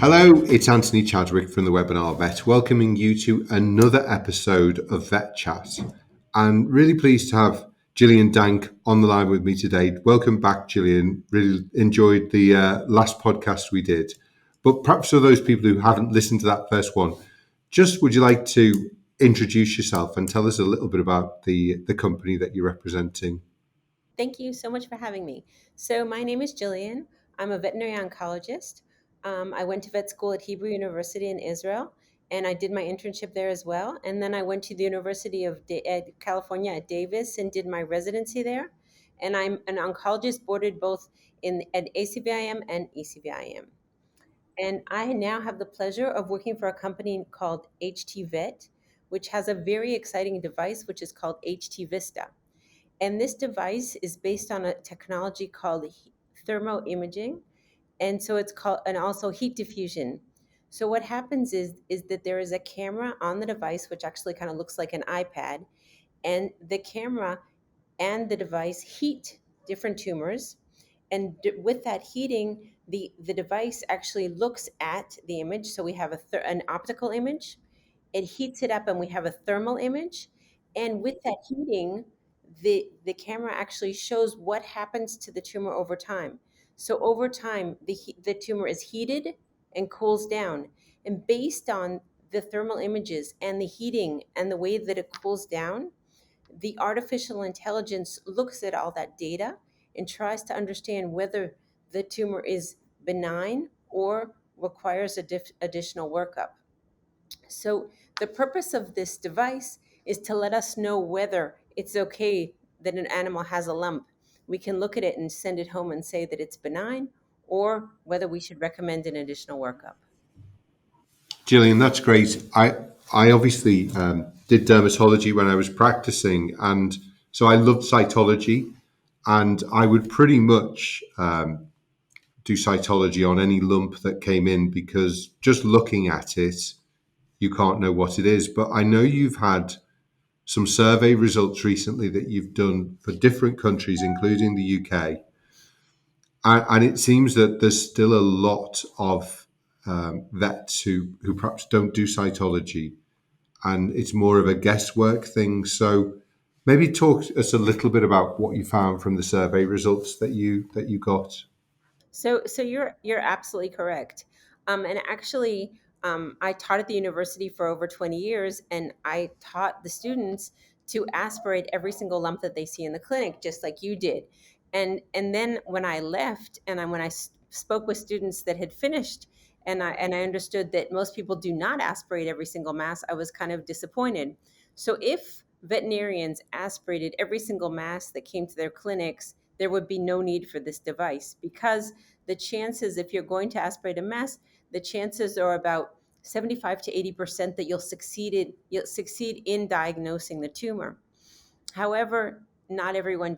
Hello, it's Anthony Chadwick from the Webinar Vet, welcoming you to another episode of VETchat. I'm really pleased to have Gillian Dank on the line with me today. Welcome back, Gillian. Really enjoyed the last podcast we did. But perhaps for those people who haven't listened to that first one, just would you like to introduce yourself and tell us a little bit about the company that you're representing? Thank you so much for having me. So my name is Gillian. I'm a veterinary oncologist. I went to vet school at Hebrew University in Israel, and I did my internship there as well. And then I went to the University of California at Davis and did my residency there. And I'm an oncologist boarded both in at ACVIM and ECVIM. And I now have the pleasure of working for a company called HT Vet, which has a very exciting device, which is called HT Vista. And this device is based on a technology called thermal imaging. And so it's called, and also heat diffusion. So what happens is that there is a camera on the device, which actually kind of looks like an iPad, and the camera and the device heat different tumors. And with that heating, the device actually looks at the image. So we have an optical image, it heats it up, and we have a thermal image. And with that heating, the camera actually shows what happens to the tumor over time. So over time, the tumor is heated and cools down. And based on the thermal images and the heating and the way that it cools down, the artificial intelligence looks at all that data and tries to understand whether the tumor is benign or requires additional workup. So the purpose of this device is to let us know whether it's okay that an animal has a lump. We can look at it and send it home and say that it's benign, or whether we should recommend an additional workup. Gillian, that's great. I obviously did dermatology when I was practicing, and so I loved cytology, and I would pretty much do cytology on any lump that came in because just looking at it, you can't know what it is. But I know you've had some survey results recently that you've done for different countries, including the UK, and it seems that there's still a lot of vets who perhaps don't do cytology and it's more of a guesswork thing. So maybe talk to us a little bit about what you found from the survey results that you got. So you're absolutely correct. And actually, I taught at the university for over 20 years, and I taught the students to aspirate every single lump that they see in the clinic, just like you did. And then when I left, when I spoke with students that had finished, and I understood that most people do not aspirate every single mass, I was kind of disappointed. So if veterinarians aspirated every single mass that came to their clinics, there would be no need for this device, because the chances, if you're going to aspirate a mass, the chances are about 75 to 80% that you'll succeed in diagnosing the tumor. However, not everyone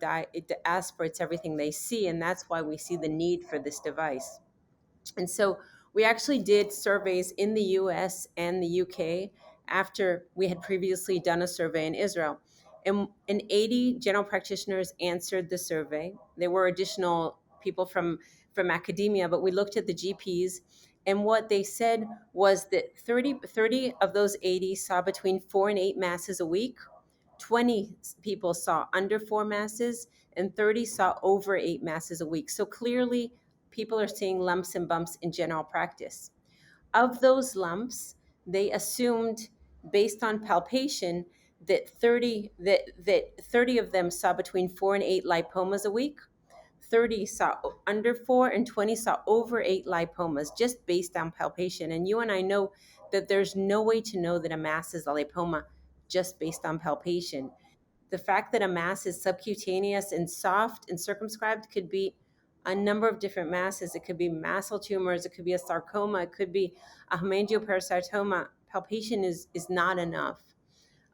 aspirates everything they see, and that's why we see the need for this device. And so we actually did surveys in the US and the UK after we had previously done a survey in Israel. And 80 general practitioners answered the survey. There were additional people from academia, but we looked at the GPs. And what they said was that 30 of those 80 saw between 4 and 8 masses a week. 20 people saw under 4 masses, and 30 saw over 8 masses a week. So clearly, people are seeing lumps and bumps in general practice. Of those lumps, they assumed, based on palpation, that 30 of them saw between 4 and 8 lipomas a week. 30 saw under 4, and 20 saw over 8 lipomas, just based on palpation. And you and I know that there's no way to know that a mass is a lipoma just based on palpation. The fact that a mass is subcutaneous and soft and circumscribed could be a number of different masses. It could be mast tumors, it could be a sarcoma, it could be a hemangioparasarcoma. Palpation is not enough.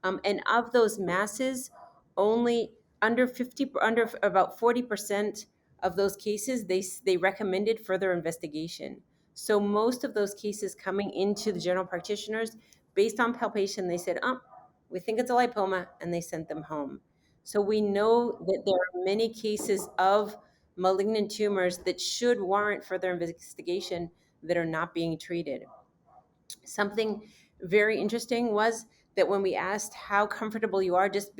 And of those masses, only under about 40% of those cases, they recommended further investigation. So most of those cases coming into the general practitioners, based on palpation, they said, "Oh, we think it's a lipoma," and they sent them home. So we know that there are many cases of malignant tumors that should warrant further investigation that are not being treated. Something very interesting was that when we asked how comfortable you are just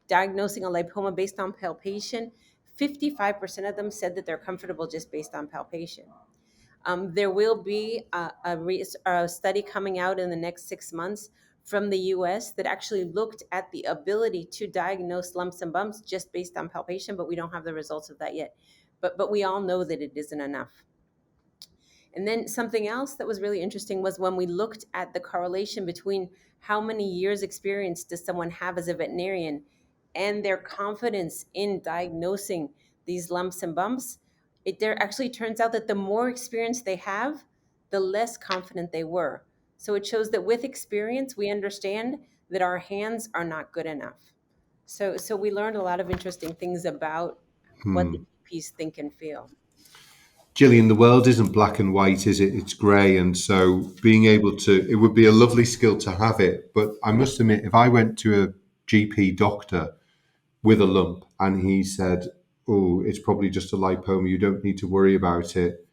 diagnosing a lipoma based on palpation, 55% of them said that they're comfortable just based on palpation. There will be a study coming out in the next 6 months from the US that actually looked at the ability to diagnose lumps and bumps just based on palpation, but we don't have the results of that yet. But we all know that it isn't enough. And then something else that was really interesting was when we looked at the correlation between how many years experience does someone have as a veterinarian and their confidence in diagnosing these lumps and bumps. It there actually turns out that the more experience they have, the less confident they were. So it shows that with experience, we understand that our hands are not good enough. So we learned a lot of interesting things about what the GPs think and feel. Gillian, the world isn't black and white, is it? It's grey. And so being able to, it would be a lovely skill to have it. But I must admit, if I went to a GP doctor with a lump and he said, oh, it's probably just a lipoma, you don't need to worry about it,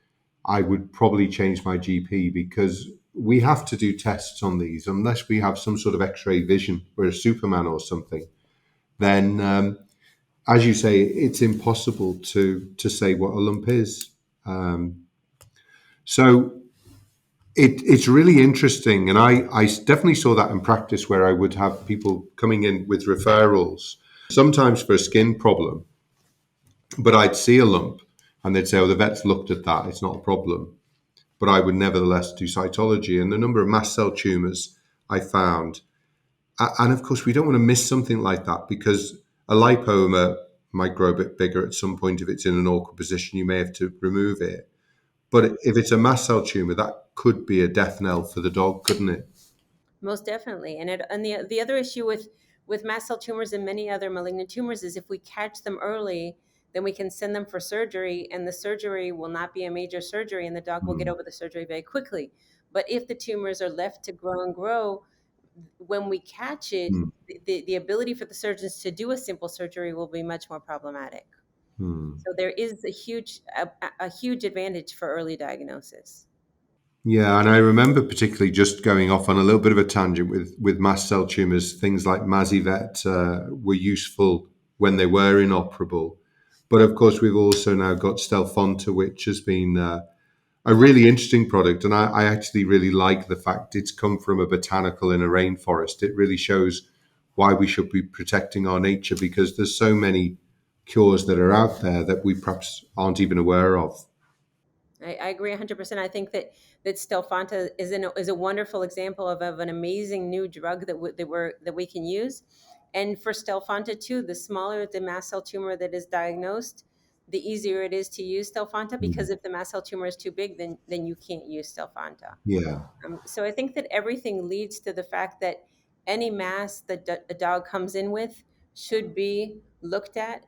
I would probably change my GP, because we have to do tests on these. Unless we have some sort of x-ray vision, we're a Superman or something, then as you say, it's impossible to say what a lump is. So it's really interesting. And I definitely saw that in practice, where I would have people coming in with referrals, sometimes for a skin problem, but I'd see a lump and they'd say, oh, the vet's looked at that, it's not a problem. But I would nevertheless do cytology. And the number of mast cell tumors I found, and of course, we don't want to miss something like that, because a lipoma might grow a bit bigger at some point. If it's in an awkward position, you may have to remove it. But if it's a mast cell tumor, that could be a death knell for the dog, couldn't it? Most definitely. And the other issue with mast cell tumors and many other malignant tumors is if we catch them early, then we can send them for surgery, and the surgery will not be a major surgery, and the dog will get Mm, over the surgery very quickly. But if the tumors are left to grow and grow, when we catch it, mm, the ability for the surgeons to do a simple surgery will be much more problematic. mm. So there is a huge advantage for early diagnosis. Yeah, and I remember particularly, just going off on a little bit of a tangent, with mast cell tumors, things like Mazivet were useful when they were inoperable. But of course, we've also now got Stelfonta, which has been a really interesting product. And I actually really like the fact it's come from a botanical in a rainforest. It really shows why we should be protecting our nature, because there's so many cures that are out there that we perhaps aren't even aware of. I agree 100%. I think that Stelfonta is a wonderful example of an amazing new drug that we can use. And for Stelfonta too, the smaller the mast cell tumor that is diagnosed, the easier it is to use Stelfonta, because Mm. if the mast cell tumor is too big, then you can't use Stelfonta. Yeah. So I think that everything leads to the fact that any mass that a dog comes in with should be looked at.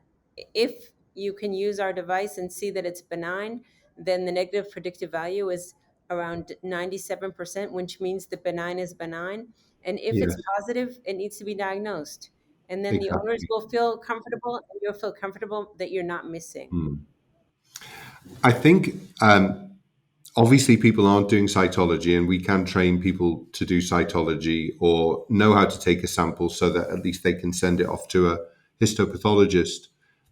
If you can use our device and see that it's benign, then the negative predictive value is around 97%, which means that benign is benign. And if it's Yes. positive, it needs to be diagnosed. And then the owners Exactly. will feel comfortable, and you'll feel comfortable that you're not missing. Mm. I think obviously people aren't doing cytology, and we can train people to do cytology or know how to take a sample, so that at least they can send it off to a histopathologist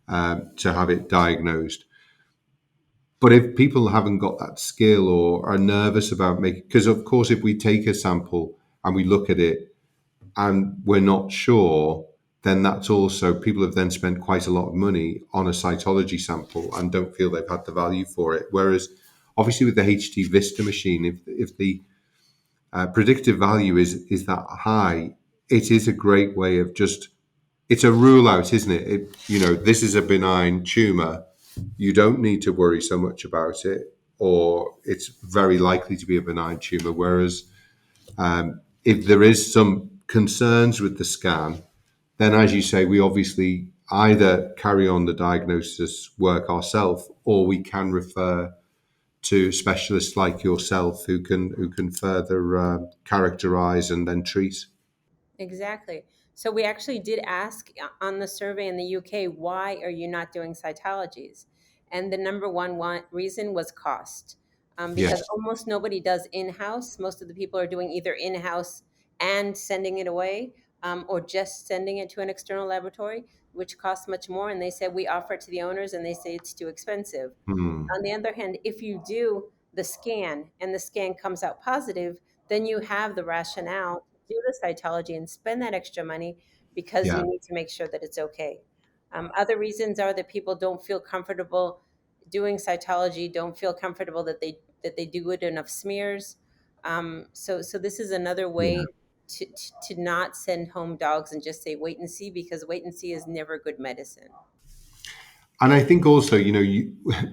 to have it diagnosed. But if people haven't got that skill or are nervous about making, because of course, if we take a sample and we look at it and we're not sure, then that's also, people have then spent quite a lot of money on a cytology sample and don't feel they've had the value for it. Whereas obviously with the HT Vista machine, if the predictive value is that high, it is a great way of just, it's a rule out, isn't it? This is a benign tumor. You don't need to worry so much about it, or it's very likely to be a benign tumor. Whereas if there is some concerns with the scan, then as you say, we obviously either carry on the diagnosis work ourselves, or we can refer to specialists like yourself who can further characterize and then treat. Exactly. So we actually did ask on the survey in the UK, why are you not doing cytologies? And the number one reason was cost. because Yes. almost nobody does in-house. Most of the people are doing either in-house and sending it away, or just sending it to an external laboratory, which costs much more. And they said we offer it to the owners, and they say it's too expensive. Hmm. On the other hand, if you do the scan and the scan comes out positive, then you have the rationale to do the cytology and spend that extra money because you Yeah. need to make sure that it's okay. Other reasons are that people don't feel comfortable doing cytology, don't feel comfortable that they do good enough smears. So this is another Yeah. way to not send home dogs and just say wait and see, because wait and see is never good medicine. And I think also,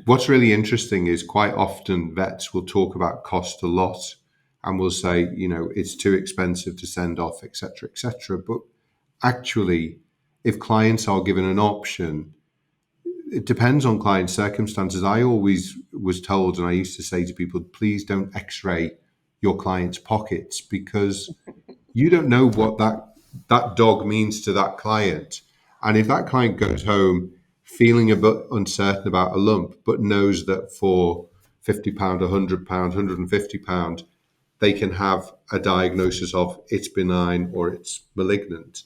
what's really interesting is quite often vets will talk about cost a lot and will say, it's too expensive to send off, et cetera, et cetera. But actually, if clients are given an option, it depends on client circumstances. I always was told, and I used to say to people, please don't x-ray your client's pockets, because you don't know what that dog means to that client. And if that client goes home feeling a bit uncertain about a lump, but knows that for £50, £100, £150, they can have a diagnosis of it's benign or it's malignant,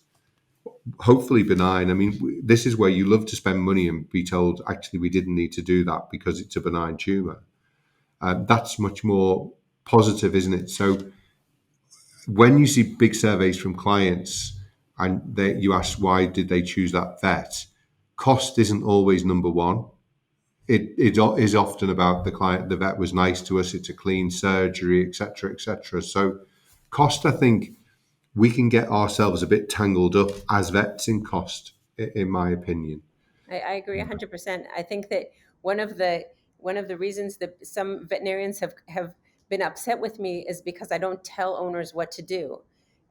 hopefully benign. I mean, this is where you love to spend money and be told, actually, we didn't need to do that because it's a benign tumor. That's much more positive, isn't it? So when you see big surveys from clients and you ask why did they choose that vet, cost isn't always number one. It is often about the client, the vet was nice to us, it's a clean surgery, etc., etc. So cost, I think we can get ourselves a bit tangled up as vets in cost, in my opinion. I agree 100%. I think that one of the one of the reasons that some veterinarians have been upset with me is because I don't tell owners what to do.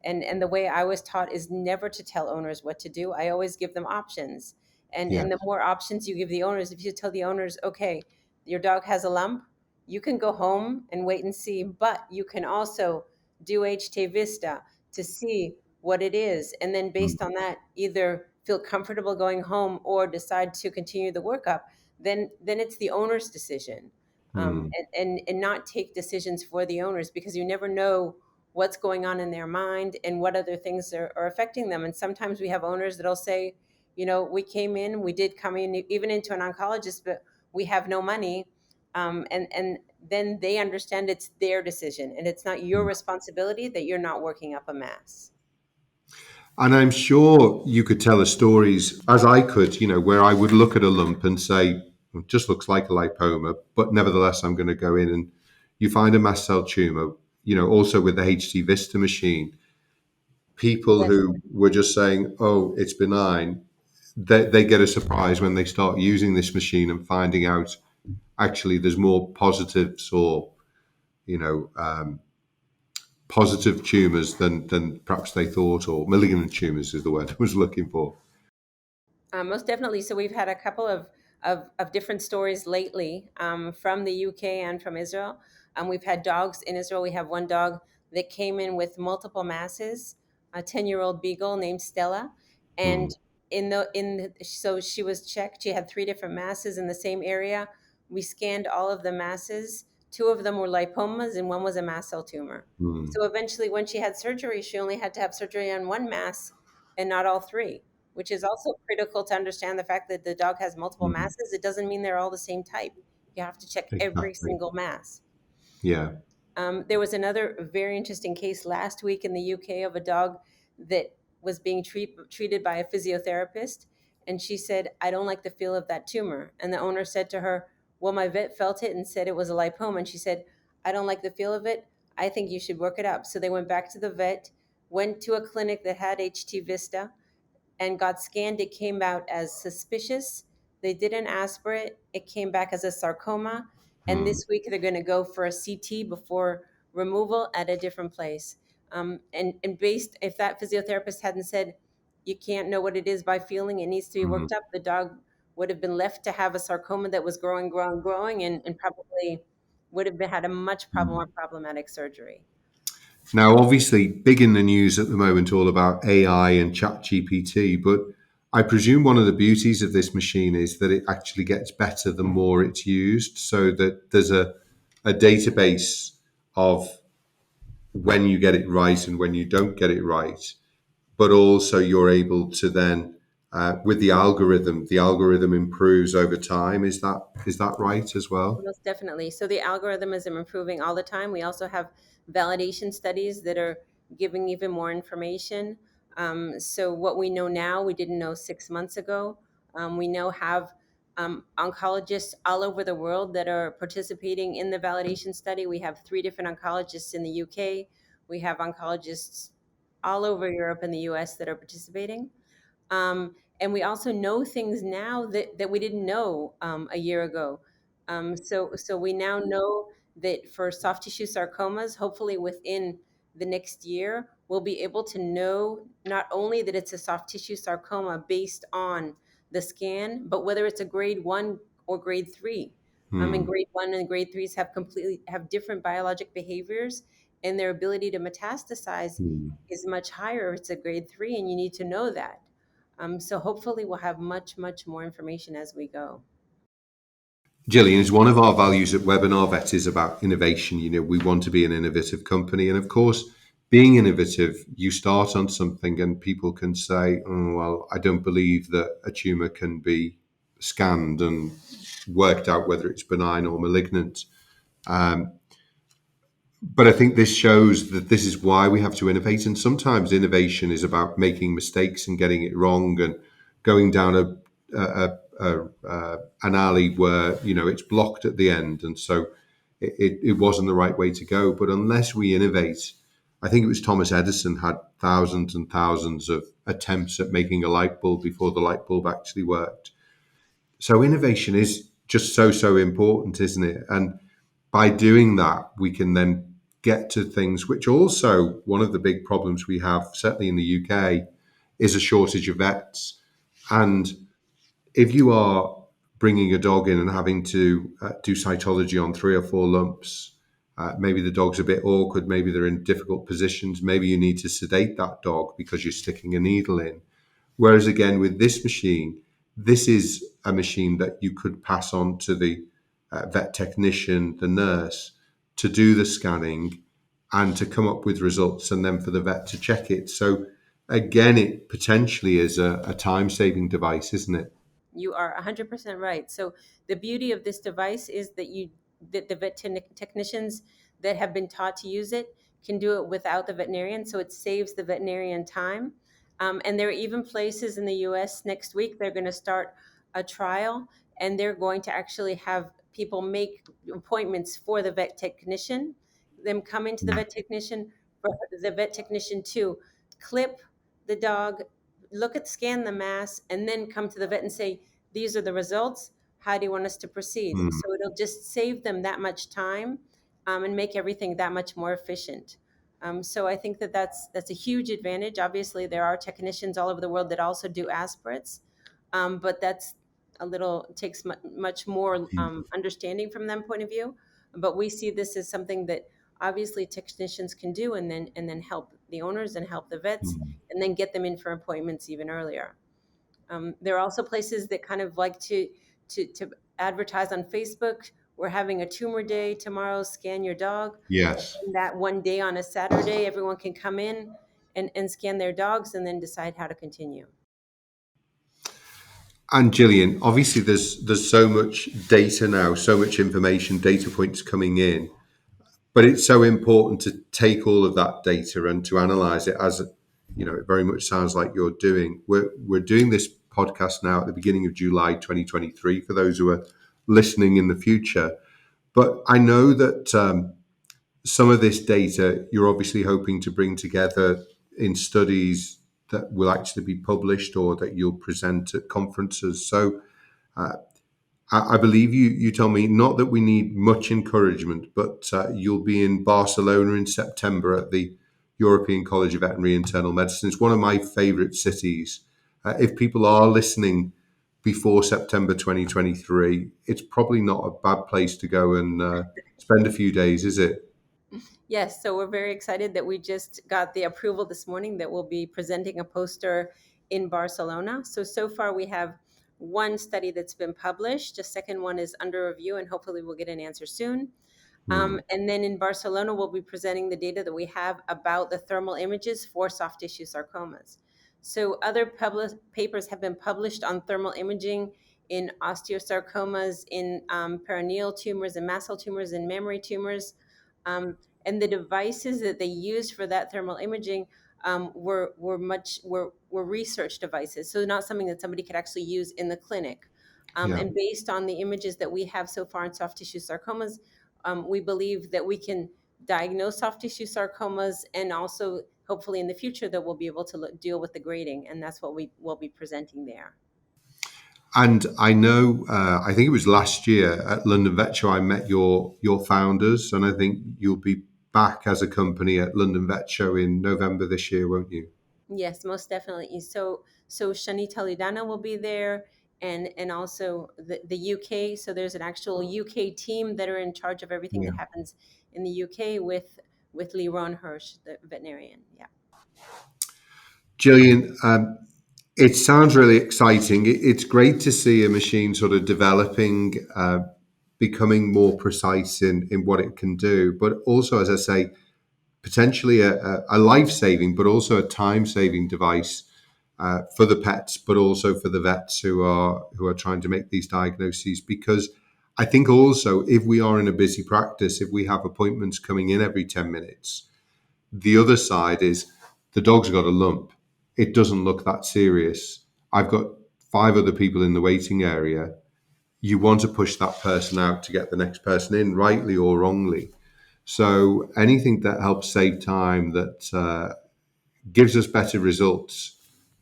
And the way I was taught is never to tell owners what to do. I always give them options. And the Yes. more options you give the owners, if you tell the owners, okay, your dog has a lump, you can go home and wait and see, but you can also do HT Vista to see what it is, and then based on that either feel comfortable going home or decide to continue the workup, then it's the owner's decision. Mm-hmm. And not take decisions for the owners, because you never know what's going on in their mind and what other things are affecting them. And sometimes we have owners that'll say, we came in, we did come in even into an oncologist, but we have no money. And then they understand it's their decision and it's not your responsibility that you're not working up a mass. And I'm sure you could tell us stories, as I could, where I would look at a lump and say, it just looks like a lipoma, but nevertheless, I'm going to go in and you find a mast cell tumor, also with the HT Vista machine. People Yes. who were just saying, oh, it's benign, they get a surprise when they start using this machine and finding out actually there's more positives or, you know, um, positive tumors than perhaps they thought, or malignant tumors is the word I was looking for. Most definitely. So we've had a couple of different stories lately, from the UK and from Israel. We've had dogs in Israel. We have one dog that came in with multiple masses, a 10-year-old beagle named Stella. Hmm. And so she was checked. She had three different masses in the same area. We scanned all of the masses. Two of them were lipomas and one was a mast cell tumor. Hmm. So eventually, when she had surgery, she only had to have surgery on one mass and not all three, which is also critical to understand the fact that the dog has multiple Hmm. masses. It doesn't mean they're all the same type. You have to check every Exactly. single mass. Yeah. There was another very interesting case last week in the UK of a dog that was being treated by a physiotherapist. And she said, I don't like the feel of that tumor. And the owner said to her, well, my vet felt it and said it was a lipoma. And she said, I don't like the feel of it. I think you should work it up. So they went back to the vet, went to a clinic that had HT Vista, and got scanned. It came out as suspicious. They did an aspirate. It came back as a sarcoma. And Hmm. this week they're going to go for a CT before removal at a different place. And based, if that physiotherapist hadn't said, you can't know what it is by feeling, it needs to be Hmm. worked up, the dog would have been left to have a sarcoma that was growing, growing, growing, and probably would have had a much more problematic surgery. Now, obviously, big in the news at the moment, all about AI and Chat GPT, but I presume one of the beauties of this machine is that it actually gets better the more it's used, so that there's a a database of when you get it right and when you don't get it right, but also you're able to then with the algorithm improves over time. Is that right as well? Most definitely. So the algorithm is improving all the time. We also have validation studies that are giving even more information. So what we know now, we didn't know 6 months ago. We now have oncologists all over the world that are participating in the validation study. We have 3 different oncologists in the UK. We have oncologists all over Europe and the US that are participating. And we also know things now that we didn't know a year ago. So we now know that for soft tissue sarcomas, hopefully within the next year, we'll be able to know not only that it's a soft tissue sarcoma based on the scan, but whether it's a grade 1 or grade 3. And Hmm. grade 1 and grade 3s have different biologic behaviors, and their ability to metastasize Hmm. is much higher if it's a grade 3, and you need to know that. So hopefully we'll have much, much more information as we go. Gillian, is one of our values at Webinar Vet is about innovation. We want to be an innovative company. And of course, being innovative, you start on something and people can say, oh, well, I don't believe that a tumor can be scanned and worked out whether it's benign or malignant. But I think this shows that this is why we have to innovate. And sometimes innovation is about making mistakes and getting it wrong and going down an alley where it's blocked at the end, and so it wasn't the right way to go. But unless we innovate, I think it was Thomas Edison had thousands and thousands of attempts at making a light bulb before the light bulb actually worked. So innovation is just so important, isn't it? And by doing that, we can then get to things which also one of the big problems we have, certainly in the UK, is a shortage of vets. And if you are bringing a dog in and having to do cytology on 3 or 4 lumps, maybe the dog's a bit awkward, maybe they're in difficult positions, maybe you need to sedate that dog because you're sticking a needle in. Whereas again, with this machine, this is a machine that you could pass on to the vet technician, the nurse, to do the scanning and to come up with results, and then for the vet to check it. So again, it potentially is a time-saving device, isn't it? You are 100% right. So the beauty of this device is that the technicians that have been taught to use it can do it without the veterinarian, so it saves the veterinarian time. And there are even places in the US next week, they're going to start a trial, and they're going to actually have people make appointments for the vet technician, them come into the vet technician, for the vet technician to clip the dog, scan the mass, and then come to the vet and say, these are the results. How do you want us to proceed? Mm, So it'll just save them that much time, and make everything that much more efficient. So I think that that's a huge advantage. Obviously, there are technicians all over the world that also do aspirates, but that's takes much more understanding from them point of view. But we see this as something that obviously technicians can do, and then help the owners and help the vets, mm. and then get them in for appointments even earlier. There are also places that kind of like to advertise on Facebook. We're having a tumor day tomorrow. Scan your dog. Yes. And that one day on a Saturday, everyone can come in and scan their dogs, and then decide how to continue. And Gillian, obviously there's so much data now, so much information, data points coming in, but it's so important to take all of that data and to analyze it, as it very much sounds like you're doing. We're doing this podcast now at the beginning of July 2023 for those who are listening in the future. But I know that some of this data you're obviously hoping to bring together in studies that will actually be published or that you'll present at conferences. So I believe you told me not that we need much encouragement, but you'll be in Barcelona in September at the European College of Veterinary Internal Medicine. It's one of my favourite cities. If people are listening before September 2023, it's probably not a bad place to go and spend a few days, is it? Yes, so we're very excited that we just got the approval this morning that we'll be presenting a poster in Barcelona. So far we have one study that's been published. A second one is under review, and hopefully we'll get an answer soon. And then in Barcelona, we'll be presenting the data that we have about the thermal images for soft tissue sarcomas. So other papers have been published on thermal imaging in osteosarcomas, in perineal tumors, and mast cell tumors, and memory tumors. And the devices that they used for that thermal imaging were research devices, so not something that somebody could actually use in the clinic. Yeah. And based on the images that we have so far in soft tissue sarcomas, we believe that we can diagnose soft tissue sarcomas, and also hopefully in the future that we'll be able to deal with the grading, and that's what we will be presenting there. And I know, I think it was last year at London Vet Show, I met your founders, and I think you'll be back as a company at London Vet Show in November this year, won't you? Yes, most definitely. So Shani Talidana will be there, and also the UK. So there's an actual UK team that are in charge of everything Yeah. that happens in the UK with Lee Ron Hirsch, the veterinarian. Yeah. Gillian, it sounds really exciting. It's great to see a machine sort of developing, becoming more precise in what it can do, but also, as I say, potentially a life-saving, but also a time-saving device for the pets, but also for the vets who are trying to make these diagnoses. Because I think also, if we are in a busy practice, if we have appointments coming in every 10 minutes, the other side is the dog's got a lump. It doesn't look that serious. I've got 5 other people in the waiting area. You want to push that person out to get the next person in, rightly or wrongly. So anything that helps save time, that gives us better results,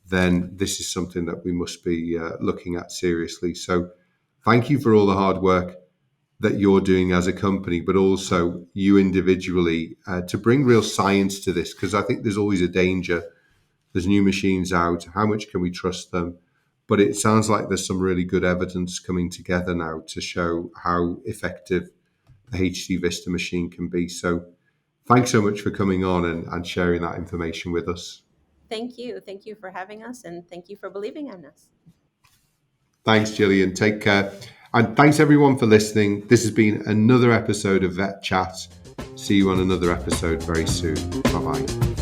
then this is something that we must be looking at seriously. So thank you for all the hard work that you're doing as a company, but also you individually, to bring real science to this, because I think there's always a danger. There's new machines out. How much can we trust them? But it sounds like there's some really good evidence coming together now to show how effective the HT Vista machine can be. So thanks so much for coming on and sharing that information with us. Thank you. Thank you for having us, and thank you for believing in us. Thanks, Gillian. Take care. And thanks everyone for listening. This has been another episode of VETchat. See you on another episode very soon. Bye-bye.